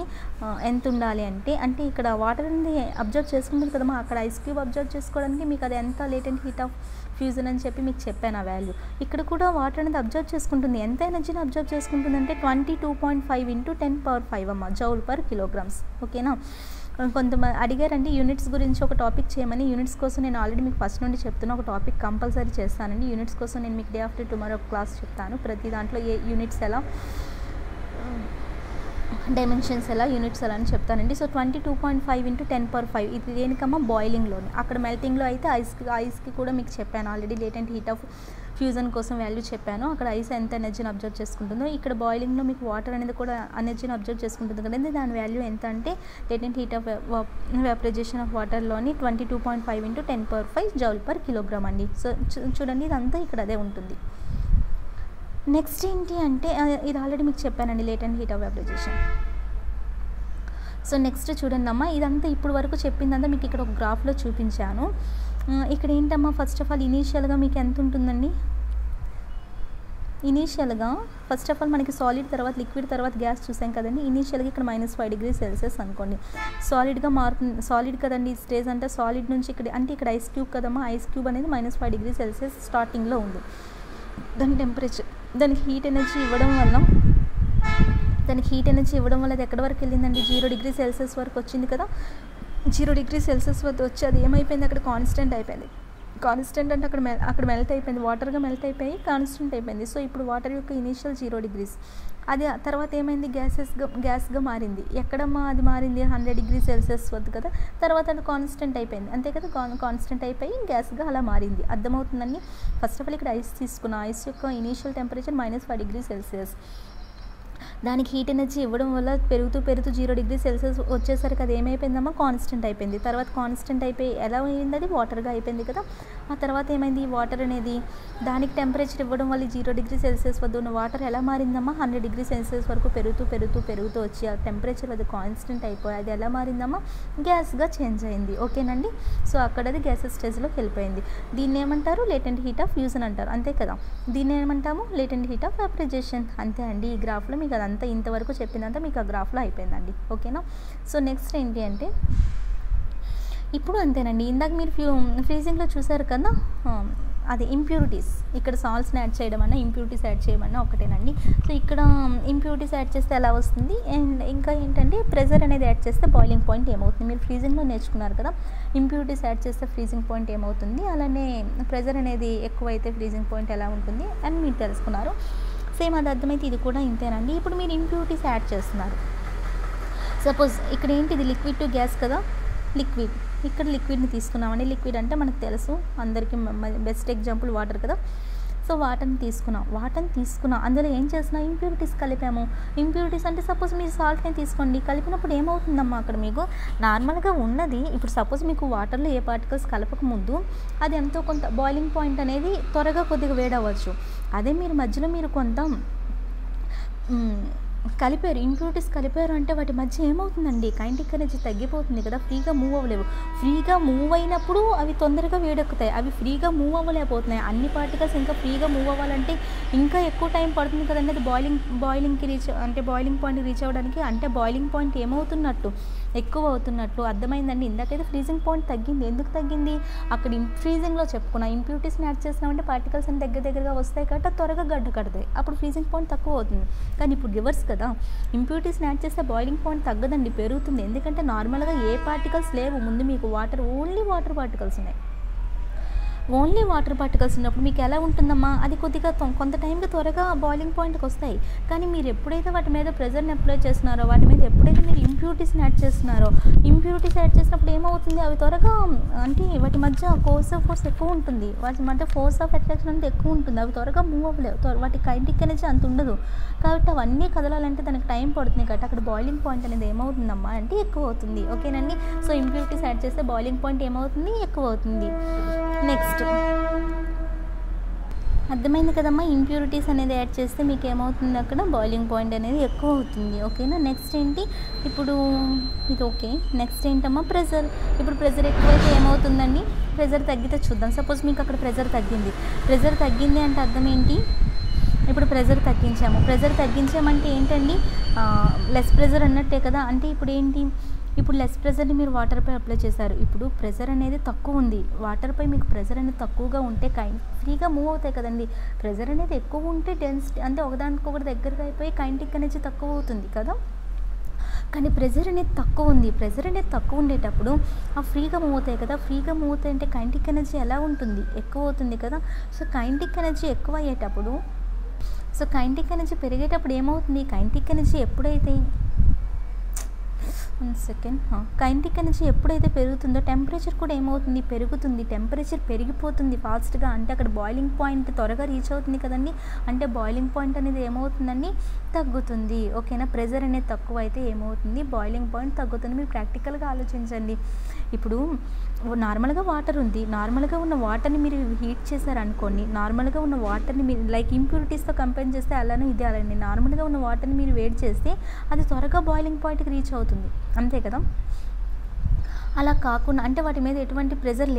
ఎంత ఉండాలి అంటే ఇక్కడ వాటర్ అనేది అబ్జర్వ్ చేసుకుంటుంది కదమ్మా, అక్కడ ఐస్ క్యూబ్ అబ్జర్వ్ చేసుకోవడానికి మీకు అది ఎంత లేటెంట్ హీట్ ఆఫ్ ఫ్యూజన్ అని చెప్పి మీకు చెప్పాను ఆ వాల్యూ. ఇక్కడ కూడా వాటర్ అనేది అబ్జర్వ్ చేసుకుంటుంది. ఎంత ఎనర్జీని అబ్జర్వ్ చేసుకుంటుంది అంటే 22.5 × 10⁵ అమ్మ, జౌల్ పర్ కిలోగ్రామ్స్. ఓకేనా. కొంతమంది అడిగారండి యూనిట్స్ గురించి ఒక టాపిక్ చేయమని. యూనిట్స్ కోసం నేను ఆల్రెడీ మీకు ఫస్ట్ నుండి చెప్తున్నా, ఒక టాపిక్ కంపల్సరీ చేస్తానండి. యూనిట్స్ కోసం నేను మీకు డే ఆఫ్టర్ టుమారో క్లాస్ చెప్తాను. ప్రతి దాంట్లో ఏ యూనిట్స్ ఎలా, డైమెన్షన్స్ ఎలా, యూనిట్స్ ఎలా అని చెప్తానండి. సో 22.5 × 10⁵ ఇది దేనికమ్మా, బాయిలింగ్లోని. అక్కడ మెల్టింగ్లో అయితే ఐస్కి కూడా మీకు చెప్పాను already, latent heat of fusion కోసం వాల్యూ చెప్పాను. అక్కడ ఐస్ ఎంత ఎనర్జీని అబ్జర్వ్ చేసుకుంటుందో, ఇక్కడ బాయిలింగ్లో మీకు వాటర్ అనేది కూడా ఎనర్జీని అబ్జర్వ్ చేసుకుంటుంది కదండి. దాని వాల్యూ ఎంత అంటే latent heat of vaporisation of వాటర్లోని 22.5 × 10⁵ జౌల్ పర్ కిలోగ్రామ్ అండి. సో చూడండి ఇదంతా ఇక్కడ అదే ఉంటుంది. నెక్స్ట్ ఏంటి అంటే, ఇది ఆల్రెడీ మీకు చెప్పానండి, latent heat of vaporisation. So next చూడండి అమ్మా, ఇదంతా ఇప్పుడు వరకు చెప్పిందంతా మీకు ఇక్కడ ఒక గ్రాఫ్లో చూపించాను. ఇక్కడ ఏంటమ్మా, ఫస్ట్ ఆఫ్ ఆల్ ఇనీషియల్గా మీకు ఎంత ఉంటుందండి, ఇనీషియల్గా ఫస్ట్ ఆఫ్ ఆల్ మనకి సాలిడ్ తర్వాత లిక్విడ్ తర్వాత గ్యాస్ చూసాం కదండి. ఇనీషియల్గా ఇక్కడ -5 డిగ్రీ సెల్సియస్ అనుకోండి. సాలిడ్గా మారుతుంది, సాలిడ్ కదండి ఈ స్టేజ్ అంటే. సాలిడ్ నుంచి ఇక్కడ అంటే ఇక్కడ ఐస్ క్యూబ్ కదమ్మా, ఐస్ క్యూబ్ అనేది -5 డిగ్రీ సెల్సియస్ స్టార్టింగ్లో ఉంది. దాని టెంపరేచర్, దానికి హీట్ ఎనర్జీ ఇవ్వడం వల్ల అది ఎక్కడి వరకు వెళ్ళిందండి, 0 డిగ్రీ సెల్సియస్ వరకు వచ్చింది కదా. 0 డిగ్రీ సెల్సియస్ వద్ద వచ్చి అది ఏమైపోయింది, అక్కడ కాన్స్టెంట్ అయిపోయింది. కాన్స్టెంట్ అంటే అక్కడ మెల్ట్ అయిపోయింది, వాటర్గా మెల్ట్ అయిపోయి కాన్స్టెంట్ అయిపోయింది. సో ఇప్పుడు వాటర్ యొక్క ఇనీషియల్ 0 డిగ్రీస్, అది తర్వాత ఏమైంది, గ్యాస్గా మారింది. ఎక్కడమ్మా అది మారింది, 100 డిగ్రీ సెల్సియస్ వద్ద కదా. తర్వాత అది కాన్స్టెంట్ అయిపోయింది, అంతే కదా. కాన్స్టెంట్ అయిపోయి గ్యాస్గా అలా మారింది. అర్థమవుతుందండి. ఫస్ట్ ఆఫ్ ఆల్ ఇక్కడ ఐస్ తీసుకున్న, ఐస్ యొక్క ఇనీషియల్ టెంపరేచర్ -5 డిగ్రీ సెల్సియస్. దానికి హీట్ ఎనర్జీ ఇవ్వడం వల్ల పెరుగుతూ 0 డిగ్రీ సెల్సియస్ వచ్చేసరికి అది ఏమైపోయిందమ్మా, కాన్స్టెంట్ అయిపోయింది. తర్వాత కాన్స్టెంట్ అయిపోయి ఎలా అయింది, అది వాటర్గా అయిపోయింది కదా. ఆ తర్వాత ఏమైంది, ఈ వాటర్ అనేది దానికి టెంపరేచర్ ఇవ్వడం వల్ల 0 డిగ్రీ సెల్సియస్ వద్ద ఉన్న వాటర్ ఎలా మారిందమ్మా, 100 డిగ్రీ సెల్సియస్ వరకు పెరుగుతూ వచ్చి ఆ టెంపరేచర్ అది కాన్స్టెంట్ అయిపోయి అది ఎలా మారిందమ్మా, గ్యాస్గా చేంజ్ అయింది. ఓకేనండి. సో అక్కడ అది గ్యాసెస్ స్టేజ్లోకి వెళ్ళిపోయింది. దీన్ని ఏమంటారు, లేటెంట్ హీట్ ఆఫ్ ఫ్యూజన్ అంటారు, అంతే కదా. దీన్ని ఏమంటాము, లేటెంట్ హీట్ ఆఫ్ వేపరైజేషన్. అంతే అండి. ఈ గ్రాఫ్లో మీకు అదంతా ఇంతవరకు చెప్పిందంతా మీకు ఆ గ్రాఫ్లో అయిపోయిందండి. ఓకేనా. సో నెక్స్ట్ ఏంటి అంటే, ఇప్పుడు అంతేనండి. ఇందాక మీరు ఫ్రీజింగ్లో చూసారు కదా, అది ఇంప్యూరిటీస్. ఇక్కడ సాల్ట్స్ని యాడ్ చేయడం అన్నా ఇంప్యూరిటీస్ యాడ్ చేయమన్నా ఒకటేనండి. సో ఇక్కడ ఇంప్యూరిటీస్ యాడ్ చేస్తే ఎలా వస్తుంది, అండ్ ఇంకా ఏంటంటే ప్రెజర్ అనేది యాడ్ చేస్తే బాయిలింగ్ పాయింట్ ఏమవుతుంది, మీరు ఫ్రీజింగ్లో నేర్చుకున్నారు కదా. ఇంప్యూరిటీస్ యాడ్ చేస్తే ఫ్రీజింగ్ పాయింట్ ఏమవుతుంది, అలానే ప్రెజర్ అనేది ఎక్కువైతే ఫ్రీజింగ్ పాయింట్ ఎలా ఉంటుంది అని మీరు తెలుసుకున్నారు. సేమ్ అది అర్థమైతే ఇది కూడా ఇంతేనండి. ఇప్పుడు మీరు ఇంప్యూరిటీస్ యాడ్ చేస్తున్నారు. సపోజ్ ఇక్కడ ఏంటి, ఇది లిక్విడ్ టు గ్యాస్ కదా, లిక్విడ్. ఇక్కడ లిక్విడ్ని తీసుకున్నామండి. లిక్విడ్ అంటే మనకు తెలుసు, అందరికీ బెస్ట్ ఎగ్జాంపుల్ వాటర్ కదా. సో వాటర్ని తీసుకున్నాం, అందులో ఏం చేస్తున్నాం, ఇంప్యూరిటీస్ కలిపాము. ఇంప్యూరిటీస్ అంటే సపోజ్ మీరు సాల్ట్ని తీసుకోండి, కలిపినప్పుడు ఏమవుతుందమ్మా, అక్కడ మీకు నార్మల్గా ఉన్నది. ఇప్పుడు సపోజ్ మీకు వాటర్లో ఏ పార్టికల్స్ కలపక ముందు అది ఎంతో కొంత బాయిలింగ్ పాయింట్ అనేది త్వరగా కొద్దిగా వేడవచ్చు. అదే మీరు మధ్యలో మీరు కొంత కలిపారు, ఇంప్యూరిటీస్ కలిపారు అంటే వాటి మధ్య ఏమవుతుందండి, కైనెటిక్ ఎనర్జీ తగ్గిపోతుంది కదా. ఫ్రీగా మూవ్ అవ్వలేవు. ఫ్రీగా మూవ్ అయినప్పుడు అవి తొందరగా వేడెక్కుతాయి. అవి ఫ్రీగా మూవ్ అవ్వలేకపోతున్నాయి. అన్ని పార్టికల్స్ ఇంకా ఫ్రీగా మూవ్ అవ్వాలంటే ఇంకా ఎక్కువ టైం పడుతుంది కదండి. అది బాయిలింగ్కి బాయిలింగ్ పాయింట్ రీచ్ అవ్వడానికి. అంటే బాయిలింగ్ పాయింట్ ఏమవుతున్నట్టు, ఎక్కువ అవుతున్నట్లు. అర్థమైందండి. ఇందాకైతే ఫ్రీజింగ్ పాయింట్ తగ్గింది. ఎందుకు తగ్గింది, అక్కడ ఫ్రీజింగ్లో చెప్పుకున్నా ఇంప్యూరిటీస్ని యాడ్ చేసినామంటే పార్టికల్స్ అని దగ్గరగా వస్తాయి కాబట్టి త్వరగా గడ్డ కడతాయి, అప్పుడు ఫ్రీజింగ్ పాయింట్ తక్కువ అవుతుంది. కానీ ఇప్పుడు రివర్స్ కదా, ఇంప్యూరిటీస్ని యాడ్ చేస్తే బాయిలింగ్ పాయింట్ తగ్గదండి, పెరుగుతుంది. ఎందుకంటే నార్మల్గా ఏ పార్టికల్స్ లేవు ముందు, మీకు ఓన్లీ వాటర్ పార్టికల్స్ ఉన్నాయి. ఓన్లీ వాటర్ పార్టికల్స్ ఉన్నప్పుడు మీకు ఎలా ఉంటుందమ్మా, అది కొద్దిగా కొంత టైంకి త్వరగా బాయిలింగ్ పాయింట్కి వస్తాయి. కానీ మీరు ఎప్పుడైతే వాటి మీద ప్రెజర్ని అప్లై చేస్తున్నారో, వాటి మీద ఎప్పుడైతే మీరు ఇంప్యూరిటీస్ని యాడ్ చేస్తున్నారో, ఇంప్యూరిటీస్ యాడ్ చేసినప్పుడు ఏమవుతుంది, అవి త్వరగా అంటే వాటి మధ్య ఫోర్స్ ఎక్కువ ఉంటుంది, వాటి మధ్య ఫోర్స్ ఆఫ్ అట్రాక్షన్ అంటే ఎక్కువ ఉంటుంది. అవి త్వరగా మూవ్ అవ్వలేవు, వాటి కైనెటిక్ ఎనర్జీ అంత ఉండదు. కాబట్టి అవన్నీ కదలాలంటే దానికి టైం పడుతుంది. కాబట్టి అక్కడ బాయిలింగ్ పాయింట్ అనేది ఏమవుతుందమ్మా అంటే ఎక్కువ అవుతుంది. ఓకేనండి. సో ఇంప్యూరిటీస్ యాడ్ చేస్తే బాయిలింగ్ పాయింట్ ఏమవుతుంది, ఎక్కువ అవుతుంది. నెక్స్ట్ అర్థమైంది కదమ్మా, ఇంప్యూరిటీస్ అనేది యాడ్ చేస్తే మీకు ఏమవుతుంది, అక్కడ బాయిలింగ్ పాయింట్ అనేది ఎక్కువ అవుతుంది. ఓకేనా. నెక్స్ట్ ఏంటి, ఇప్పుడు ఇది ఓకే. నెక్స్ట్ ఏంటమ్మా, ప్రెజర్. ఇప్పుడు ప్రెజర్ ఎక్కువైతే ఏమవుతుందండి, ప్రెజర్ తగ్గితే చూద్దాం. సపోజ్ మీకు అక్కడ ప్రెజర్ తగ్గింది అంటే అర్థం ఏంటి, ఇప్పుడు ప్రెజర్ తగ్గించామంటే ఏంటండి, లెస్ ప్రెజర్ అన్నట్టే కదా. అంటే ఇప్పుడు ఏంటి, ఇప్పుడు లెస్ ప్రెజర్ని మీరు వాటర్పై అప్లై చేశారు. ఇప్పుడు ప్రెజర్ అనేది తక్కువ ఉంది, వాటర్పై మీకు ప్రెజర్ అనేది తక్కువగా ఉంటే ఫ్రీగా మూవ్ అవుతాయి కదండి. ప్రెజర్ అనేది ఎక్కువ ఉంటే డెన్సిటీ అంటే ఒకదానికొకటి దగ్గరగా అయిపోయి కైనెటిక్ ఎనర్జీ తక్కువ అవుతుంది కదా. కానీ ప్రెజర్ అనేది తక్కువ ఉండేటప్పుడు ఆ ఫ్రీగా మూవ్ అవుతాయి కదా. ఫ్రీగా మూవ్ అవుతాయి అంటే కైనెటిక్ ఎనర్జీ ఎలా ఉంటుంది, ఎక్కువ అవుతుంది కదా. సో కైనెటిక్ ఎనర్జీ ఎక్కువ అయ్యేటప్పుడు, సో కైనెటిక్ ఎనర్జీ పెరిగేటప్పుడు ఏమవుతుంది, కైనెటిక్ ఎనర్జీ ఎప్పుడైతే కైనెటిక్ ఎనర్జీ ఎప్పుడైతే పెరుగుతుందో టెంపరేచర్ కూడా ఏమవుతుంది, పెరుగుతుంది. టెంపరేచర్ పెరిగిపోతుంది ఫాస్ట్గా, అంటే అక్కడ బాయిలింగ్ పాయింట్ త్వరగా రీచ్ అవుతుంది కదండి. అంటే బాయిలింగ్ పాయింట్ అనేది ఏమవుతుందండి, తగ్గుతుంది. ఓకేనా. ప్రెజర్ అనేది తక్కువ అయితే ఏమవుతుంది, బాయిలింగ్ పాయింట్ తగ్గుతుంది. మీరు ప్రాక్టికల్గా ఆలోచించండి. ఇప్పుడు నార్మల్గా వాటర్ ఉంది, నార్మల్గా ఉన్న వాటర్ని మీరు హీట్ చేశారనుకోండి, నార్మల్గా ఉన్న వాటర్ని మీరు లైక్ ఇంప్యూరిటీస్తో కంపేర్ చేస్తే అలానే ఇది అలానే, నార్మల్గా ఉన్న వాటర్ని మీరు వేడి చేస్తే అది త్వరగా బాయిలింగ్ పాయింట్కి రీచ్ అవుతుంది, అంతే కదా. అలా కాకుండా అంటే వాటి మీద ఎటువంటి ప్రెజర్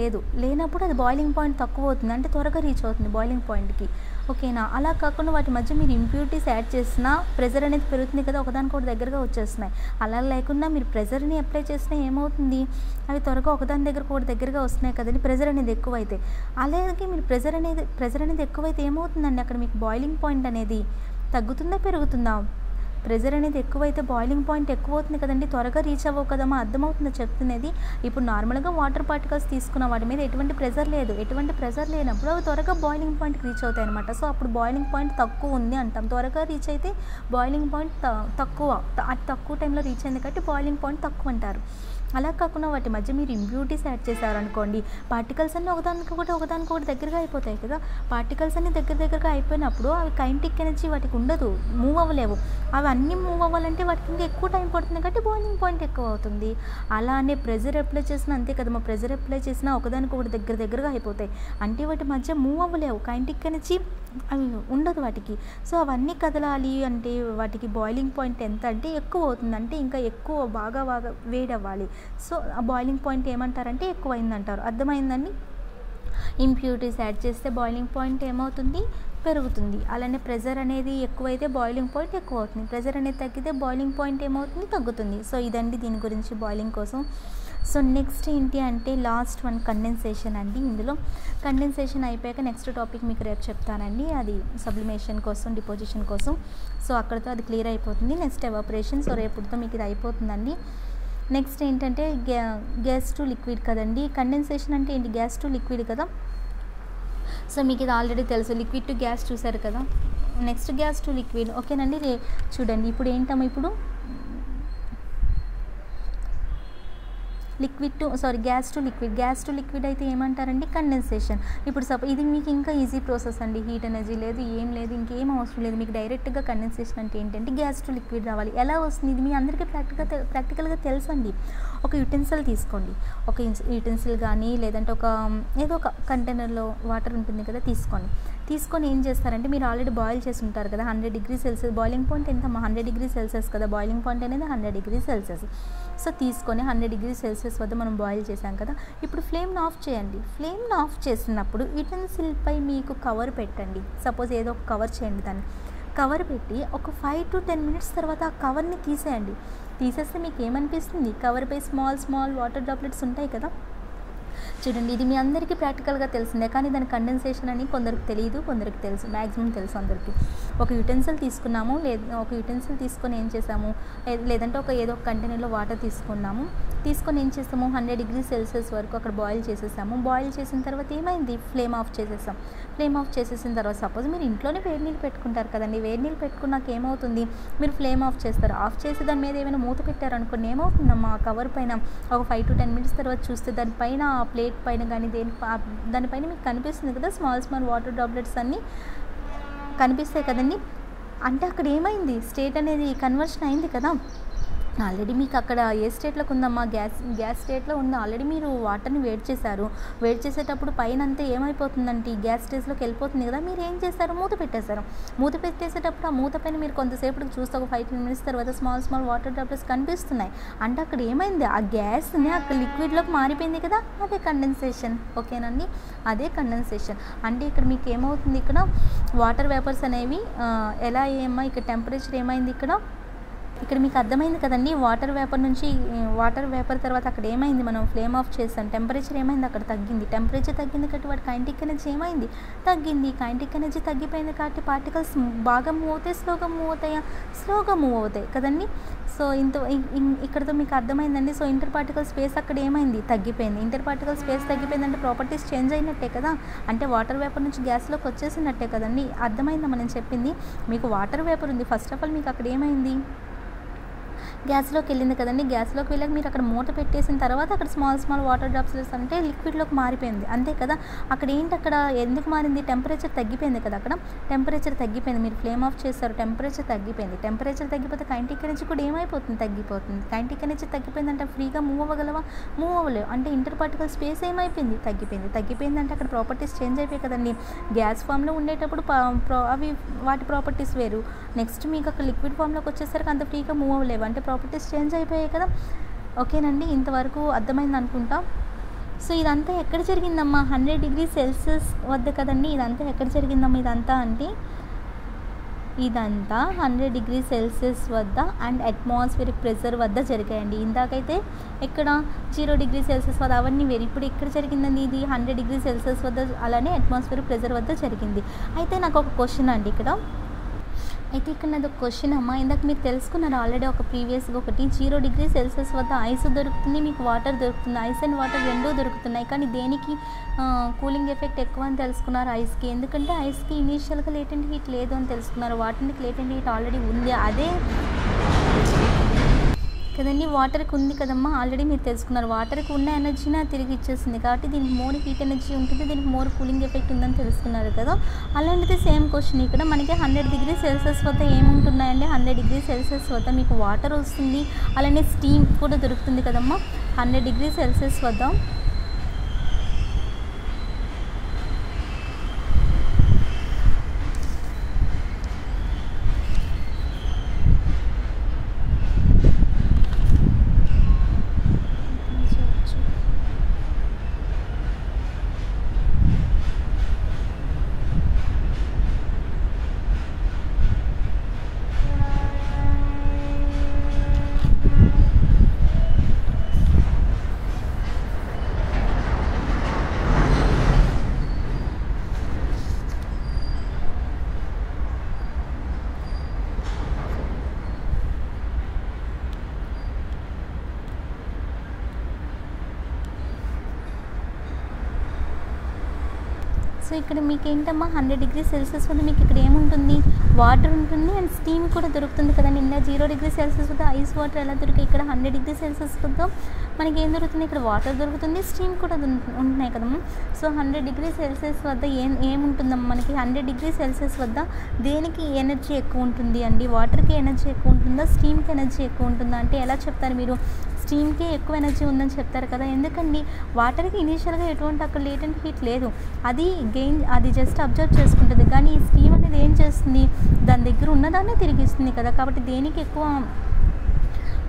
లేనప్పుడు అది బాయిలింగ్ పాయింట్ తక్కువ అవుతుంది, అంటే త్వరగా రీచ్ అవుతుంది బాయిలింగ్ పాయింట్కి. ఓకేనా? అలా కాకుండా వాటి మధ్య మీరు ఇంప్యూరిటీస్ యాడ్ చేసినా ప్రెజర్ అనేది పెరుగుతుంది కదా, ఒకదానికొకటి దగ్గరగా వచ్చేస్తున్నాయి. అలా లేకుండా మీరు ప్రెజర్ని అప్లై చేసినా ఏమవుతుంది, అవి త్వరగా ఒకదాని దగ్గరగా వస్తున్నాయి కదండి, ప్రెజర్ అనేది ఎక్కువైతే. అలాగే మీరు ప్రెజర్ అనేది ఎక్కువైతే ఏమవుతుందండి, అక్కడ మీకు బాయిలింగ్ పాయింట్ అనేది తగ్గుతుందా పెరుగుతుందా? ప్రెజర్ అనేది ఎక్కువైతే బాయిలింగ్ పాయింట్ ఎక్కువ అవుతుంది కదండి, త్వరగా రీచ్ అవ్వవు కదమ్మా. అర్థమవుతుందో చెప్తున్నది? ఇప్పుడు నార్మల్గా వాటర్ పార్టికల్స్ తీసుకున్న వాటి మీద ఎటువంటి ప్రెజర్ లేనప్పుడు అవి త్వరగా బాయిలింగ్ పాయింట్కి రీచ్ అవుతాయి అనమాట. సో అప్పుడు బాయిలింగ్ పాయింట్ తక్కువ ఉంది అంటాం. త్వరగా రీచ్ అయితే బాయిలింగ్ పాయింట్ తక్కువ, అది తక్కువ టైంలో రీచ్ అయింది కాబట్టి బాయిలింగ్ పాయింట్ తక్కువ అంటారు. అలా కాకుండా వాటి మధ్య మీరు ఇంప్యూరిటీస్ యాడ్ చేశారనుకోండి, పార్టికల్స్ అన్నీ ఒకదానికొకటి దగ్గరగా అయిపోతాయి కదా. పార్టికల్స్ అన్నీ దగ్గరగా అయిపోయినప్పుడు అవి కైనెటిక్ ఎనర్జీ వాటికి ఉండదు, మూవ్ అవ్వలేవు. అవి అన్నీ మూవ్ అవ్వాలంటే వాటికి ఇంకా ఎక్కువ టైం పడుతుంది కాబట్టి బాయిలింగ్ పాయింట్ ఎక్కువ అవుతుంది. అలానే ప్రెజర్ అప్లై చేసినా అంతే కదమ్మా, ప్రెజర్ అప్లై చేసినా ఒకదానికొకటి దగ్గరగా అయిపోతాయి, అంటే వాటి మధ్య మూవ్ అవ్వలేవు, కైనెటిక్ ఎనర్జీ అవి ఉండదు వాటికి. సో అవన్నీ కదలాలి అంటే వాటికి బాయిలింగ్ పాయింట్ ఎంత అంటే ఎక్కువ అవుతుంది, అంటే ఇంకా ఎక్కువ బాగా వేడి అవ్వాలి. సో ఆ బాయిలింగ్ పాయింట్ ఏమంటారంటే ఎక్కువైందంటారు. అర్థమైందండి? ఇంప్యూరిటీస్ యాడ్ చేస్తే బాయిలింగ్ పాయింట్ ఏమవుతుంది, పెరుగుతుంది. అలానే ప్రెజర్ అనేది ఎక్కువైతే బాయిలింగ్ పాయింట్ ఎక్కువ అవుతుంది, ప్రెజర్ అనేది తగ్గితే బాయిలింగ్ పాయింట్ ఏమవుతుంది, తగ్గుతుంది. సో ఇదండి దీని గురించి బాయిలింగ్ కోసం. సో నెక్స్ట్ ఏంటి అంటే లాస్ట్ వన్ కండెన్సేషన్ అండి. ఇందులో కండెన్సేషన్ అయిపోయాక నెక్స్ట్ టాపిక్ మీకు రేపు చెప్తానండి, అది సబ్లిమేషన్ కోసం, డిపోజిషన్ కోసం. సో అక్కడితో అది క్లియర్ అయిపోతుంది. Next evaporation. సో రేపుతో మీకు ఇది అయిపోతుందండి. నెక్స్ట్ ఏంటంటే గ్యాస్ టు లిక్విడ్ కదండి. కండెన్సేషన్ అంటే ఏంటి, గ్యాస్ టు లిక్విడ్ కదా. సో మీకు ఇది ఆల్రెడీ తెలుసు, లిక్విడ్ టు గ్యాస్ చూసారు కదా. Next gas to liquid. ఓకేనండి. చూడండి ఇప్పుడు ఏంటమ్మా, ఇప్పుడు గ్యాస్ టు లిక్విడ్ అయితే ఏమంటారండి, కండెన్సేషన్. ఇప్పుడు ఇది మీకు ఇంకా ఈజీ ప్రాసెస్ అండి, హీట్ ఎనర్జీ లేదు, ఏం లేదు, ఇంకేం అవసరం లేదు. మీకు డైరెక్ట్గా కండెన్సేషన్ అంటే ఏంటంటే గ్యాస్ టు లిక్విడ్ రావాలి. ఎలా వస్తుంది ఇది మీ అందరికీ ప్రాక్టికల్గా తెలుసండి. ఒక యుటెన్సిల్ తీసుకోండి, ఒక యుటెన్సిల్ కానీ లేదంటే ఏదో ఒక కంటైనర్లో వాటర్ ఉంటుంది కదా, తీసుకొని ఏం చేస్తారంటే, మీరు ఆల్రెడీ బాయిల్ చేసి ఉంటారు కదా, 100 డిగ్రీ సెల్సియస్ బాయిలింగ్ పాయింట్ ఎంత, 100 డిగ్రీ సెల్సియస్ కదా బాయిలింగ్ పాయింట్ అనేది, 100 డిగ్రీ సెల్సియస్. సో తీసుకొని 100 డిగ్రీ సెల్సియస్ వద్ద మనం బాయిల్ చేసాం కదా. ఇప్పుడు ఫ్లేమ్ని ఆఫ్ చేయండి. ఫ్లేమ్ని ఆఫ్ చేసినప్పుడు యుటెన్సిల్పై మీకు కవర్ పెట్టండి. సపోజ్ ఏదో ఒక కవర్ చేయండి, దాన్ని కవర్ పెట్టి ఒక 5 to 10 minutes తర్వాత ఆ కవర్ని తీసేయండి. తీసేస్తే మీకు ఏమనిపిస్తుంది, కవర్పై స్మాల్ వాటర్ డ్రాప్లెట్స్ ఉంటాయి కదా. చూడండి ఇది మీ అందరికీ ప్రాక్టికల్గా తెలిసిందే, కానీ దాని కండెన్సేషన్ అని కొందరికి తెలియదు, కొందరికి తెలుసు, మ్యాక్సిమం తెలుసు అందరికీ. ఒక యుటెన్సిల్ తీసుకున్నాము, ఒక యుటెన్సిల్ తీసుకొని ఏం చేసాము, లేదంటే ఏదో ఒక కంటైనర్లో వాటర్ తీసుకొని ఏం చేస్తాము, 100 డిగ్రీ సెల్సియస్ వరకు అక్కడ బాయిల్ చేసేసాము. బాయిల్ చేసిన తర్వాత ఏమైంది, ఫ్లేమ్ ఆఫ్ చేసేసాం. ఫ్లేమ్ ఆఫ్ చేసేసిన తర్వాత సపోజ్ మీరు ఇంట్లోనే వేడి నీళ్ళు పెట్టుకుంటారు కదండి, వేడి నీళ్ళు పెట్టుకున్నాక ఏమవుతుంది, మీరు ఫ్లేమ్ ఆఫ్ చేస్తారు. ఆఫ్ చేసి దాని మీద ఏమైనా మూత పెట్టారనుకోండి, ఏమవుతుందమ్మా, ఆ కవర్ పైన ఒక 5 to 10 minutes తర్వాత చూస్తే దానిపైన ఆ ప్లేట్ పైన కానీ దానిపైన మీకు కనిపిస్తుంది కదా, స్మాల్ వాటర్ డ్రాప్లెట్స్ అన్నీ కనిపిస్తాయి కదండి. అంటే అక్కడ ఏమైంది, స్టేట్ అనేది కన్వర్షన్ అయింది కదా. ఆల్రెడీ మీకు అక్కడ ఏ స్టేట్లోకి ఉందమ్మా, గ్యాస్ స్టేట్లో ఉంది. ఆల్రెడీ మీరు వాటర్ని వేడి చేసేటప్పుడు పైన అంతా ఏమైపోతుందంటే గ్యాస్ స్టేజ్లోకి వెళ్ళిపోతుంది కదా. మీరు ఏం చేస్తారు, మూత పెట్టేసేటప్పుడు ఆ మూత పైన మీరు కొంతసేపటికి చూస్తే ఒక 5-10 minutes తర్వాత స్మాల్ వాటర్ డ్రాప్లెట్స్ కనిపిస్తున్నాయి. అంటే అక్కడ ఏమైంది, ఆ గ్యాస్ని అక్కడ లిక్విడ్లోకి మారిపోయింది కదా, అదే కండెన్సేషన్. ఓకేనండి, అదే కండెన్సేషన్. అంటే ఇక్కడ మీకు ఏమవుతుంది, ఇక్కడ వాటర్ వేపర్స్ అనేవి ఎలా ఇక్కడ టెంపరేచర్ ఏమైంది, ఇక్కడ మీకు అర్థమైంది కదండి. వాటర్ వేపర్ తర్వాత అక్కడ ఏమైంది, మనం ఫ్లేమ్ ఆఫ్ చేసాం, టెంపరేచర్ ఏమైంది, అక్కడ తగ్గింది. టెంపరేచర్ తగ్గింది కాబట్టి వాటి కైనెటిక్ ఎనర్జీ ఏమైంది, తగ్గింది. కైనెటిక్ ఎనర్జీ తగ్గిపోయింది కాబట్టి పార్టికల్స్ బాగా మూవ్ అవుతాయి, స్లోగా మూవ్ అవుతాయి కదండి. సో ఇక్కడతో మీకు అర్థమైందండి. సో ఇంటర్ పార్టికల్ స్పేస్ అక్కడ ఏమైంది, తగ్గిపోయింది. ఇంటర్ పార్టికల్ స్పేస్ తగ్గిపోయిందంటే ప్రాపర్టీస్ చేంజ్ అయినట్టే కదా, అంటే వాటర్ వేపర్ నుంచి గ్యాస్లోకి వచ్చేసినట్టే కదండి. అర్థమైందా మనం చెప్పింది. మీకు వాటర్ వేపర్ ఉంది, ఫస్ట్ ఆఫ్ ఆల్ మీకు అక్కడ ఏమైంది, గ్యాస్లోకి వెళ్ళింది కదండి. గ్యాస్లోకి వెళ్ళాక మీరు అక్కడ మూత పెట్టేసిన తర్వాత అక్కడ స్మాల్ వాటర్ డ్రాప్స్ అంటే లిక్విడ్లోకి మారిపోయింది, అంతే కదా. అక్కడ ఎందుకు మారింది, టెంపరేచర్ తగ్గిపోయింది కదా. అక్కడ టెంపరేచర్ తగ్గిపోయింది, మీరు ఫ్లేమ్ ఆఫ్ చేస్తారు, టెంపరేచర్ తగ్గిపోయింది. టెంపరేచర్ తగ్గిపోతే కైనెటిక్ ఎనర్జీ కూడా ఏమైపోతుంది, తగ్గిపోతుంది. కైనెటిక్ ఎనర్జీ తగ్గిపోయిందంటే ఫ్రీగా మూవ్ అవ్వగలవా, మూవ్ అవ్వలేవు. అంటే ఇంటర్ పార్టికల్ స్పేస్ ఏమైపోయింది, తగ్గిపోయింది. అంటే అక్కడ ప్రాపర్టీస్ చేంజ్ అయిపోయాయి కదండి. గ్యాస్ ఫామ్లో ఉండేటప్పుడు అవి వాటి ప్రాపర్టీస్ వేరు. నెక్స్ట్ మీకు అక్కడ లిక్విడ్ ఫామ్లోకి వచ్చేసరికి అంత ఫ్రీగా మూవ్ అవ్వలేవు, అంటే ప్రాపర్టీస్ చేంజ్ అయిపోయాయి కదా. ఓకేనండి, ఇంతవరకు అర్థమైంది అనుకుంటా. సో ఇదంతా ఎక్కడ జరిగిందమ్మా? 100 డిగ్రీ సెల్సియస్ వద్ద కదండి. ఇదంతా ఎక్కడ జరిగిందమ్మా? ఇదంతా అంటే ఇదంతా 100 డిగ్రీ సెల్సియస్ వద్ద అండ్ అట్మాస్ఫియరిక్ ప్రెషర్ వద్ద జరిగాయండి. ఇందాకైతే ఇక్కడ 0 డిగ్రీ సెల్సియస్ వద్ద అవన్నీ వేరు. ఇప్పుడు ఇక్కడ జరిగిందండి ఇది 100 డిగ్రీ సెల్సియస్ వద్ద, అలానే అట్మాస్ఫియరిక్ ప్రెషర్ వద్ద జరిగింది. అయితే నాకు ఒక క్వశ్చన్ అండి ఇక్కడ. అయితే ఇక్కడ నాది ఒక క్వశ్చన్ అమ్మా. ఇందాక మీరు తెలుసుకున్నారు ఆల్రెడీ ఒక ప్రీవియస్గా ఒకటి. 0 డిగ్రీ సెల్సియస్ వద్ద ఐస్ దొరుకుతుంది, మీకు వాటర్ దొరుకుతుంది. ఐస్ అండ్ వాటర్ రెండూ దొరుకుతున్నాయి. కానీ దేనికి కూలింగ్ ఎఫెక్ట్ ఎక్కువ అని తెలుసుకున్నారు? ఐస్కి. ఎందుకంటే ఐస్కి ఇనీషియల్గా లేటెంట్ హీట్ లేదు అని తెలుసుకున్నారు. వాటర్కి లేటెంట్ హీట్ ఆల్రెడీ ఉంది. అదే కదండి, వాటర్కి ఉంది కదమ్మా, ఆల్రెడీ మీరు తెలుసుకున్నారు. వాటర్కి ఉన్న ఎనర్జీని తిరిగి ఇచ్చేస్తుంది కాబట్టి దీనికి మోర్ హీట్ ఎనర్జీ ఉంటుంది, దీనికి మోర్ కూలింగ్ ఎఫెక్ట్ ఉందని తెలుసుకున్నారు కదా. అలాంటిది సేమ్ క్వశ్చన్ ఇక్కడ మనకి 100 డిగ్రీ సెల్సియస్ వద్ద ఏముంటున్నాయండి? 100 డిగ్రీ సెల్సియస్ వద్ద మీకు వాటర్ వస్తుంది, అలానే స్టీమ్ కూడా దొరుకుతుంది కదమ్మా. 100 డిగ్రీ సెల్సియస్ వద్ద సో ఇక్కడ మీకు ఏంటమ్మా 100 డిగ్రీ సెల్సియస్ వద్ద మీకు ఇక్కడ ఏముంటుంది? వాటర్ ఉంటుంది అండ్ స్టీమ్ కూడా దొరుకుతుంది కదండి. నిన్న 0 డిగ్రీ సెల్సియస్ వద్ద ఐస్ వాటర్ ఎలా దొరికాయి? ఇక్కడ 100 డిగ్రీ సెల్సియస్ వద్ద మనకి ఏం దొరుకుతుంది? ఇక్కడ వాటర్ దొరుకుతుంది, స్టీమ్ కూడా ఉంటున్నాయి కదమ్మా. సో 100 డిగ్రీ సెల్సియస్ వద్ద ఏముంటుందమ్మా మనకి? 100 డిగ్రీ సెల్సియస్ వద్ద దేనికి ఎనర్జీ ఎక్కువ ఉంటుంది అండి? వాటర్కి ఎనర్జీ ఎక్కువ ఉంటుందా, స్టీమ్కి ఎనర్జీ ఎక్కువ ఉంటుందా అంటే ఎలా చెప్తారు మీరు? స్టీమ్కి ఎక్కువ ఎనర్జీ ఉందని చెప్తారు కదా. ఎందుకండి? వాటర్కి ఇనీషియల్గా ఎటువంటి అక్కడ లేటెంట్ హీట్ లేదు, అది జస్ట్ అబ్జర్వ్ చేసుకుంటుంది. కానీ ఈ స్టీమ్ అనేది ఏం చేస్తుంది? దాని దగ్గర ఉన్నదాన్ని తిరిగి ఇస్తుంది కదా. కాబట్టి దేనికి ఎక్కువ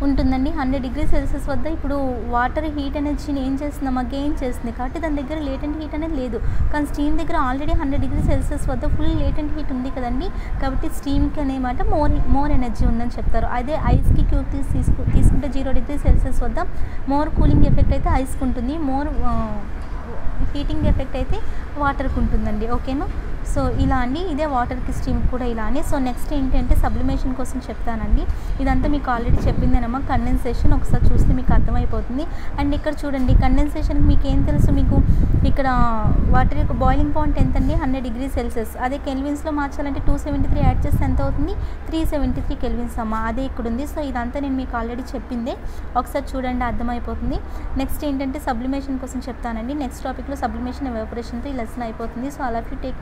ఉంటుందండి? 100 డిగ్రీ సెల్సియస్ వద్ద ఇప్పుడు వాటర్ హీట్ ఎనర్జీని ఏం చేస్తుందమ్మా? గెయిన్ చేస్తుంది. కాబట్టి దాని దగ్గర లేటెంట్ హీట్ అనేది లేదు. కానీ స్టీమ్ దగ్గర ఆల్రెడీ 100 డిగ్రీ సెల్సియస్ వద్ద ఫుల్ లేటెంట్ హీట్ ఉంది కదండి. కాబట్టి స్టీమ్కి అనేమాట మోర్ ఎనర్జీ ఉందని చెప్తారు. అదే ఐస్కి క్యూబ్కి తీసుకుంటే 0 డిగ్రీ సెల్సియస్ వద్ద మోర్ కూలింగ్ ఎఫెక్ట్ అయితే ఐస్కి ఉంటుంది, మోర్ హీటింగ్ ఎఫెక్ట్ అయితే వాటర్కి ఉంటుందండి. ఓకేనా? సో ఇలా అండి, ఇదే వాటర్కి స్టీమ్ కూడా ఇలా అని. సో నెక్స్ట్ ఏంటంటే సబ్లిమేషన్ కోసం చెప్తానండి. ఇదంతా మీకు ఆల్రెడీ చెప్పిందేనమ్మా. కండెన్సేషన్ ఒకసారి చూస్తే మీకు అర్థమైపోతుంది. అండ్ ఇక్కడ చూడండి, కండెన్సేషన్కి మీకు ఏం తెలుసు? మీకు ఇక్కడ వాటర్ యొక్క బాయిలింగ్ పాయింట్ ఎంతండి? 100 డిగ్రీ సెల్సియస్. అదే కెల్విన్స్లో మార్చాలంటే 273 యాడ్ చేస్తే ఎంత అవుతుంది? 373 కెల్విన్స్ అమ్మా. అదే ఇక్కడ ఉంది. సో ఇదంతా నేను మీకు ఆల్రెడీ చెప్పిందే, ఒకసారి చూడండి అర్థమైపోతుంది. నెక్స్ట్ ఏంటంటే సబ్లిమేషన్ కోసం చెప్తానండి. నెక్స్ట్ టాపిక్లో సబ్లిమేషన్ ఎవాపరేషన్తో ఈ లెసన్ అయిపోతుంది. సో అలా టేక్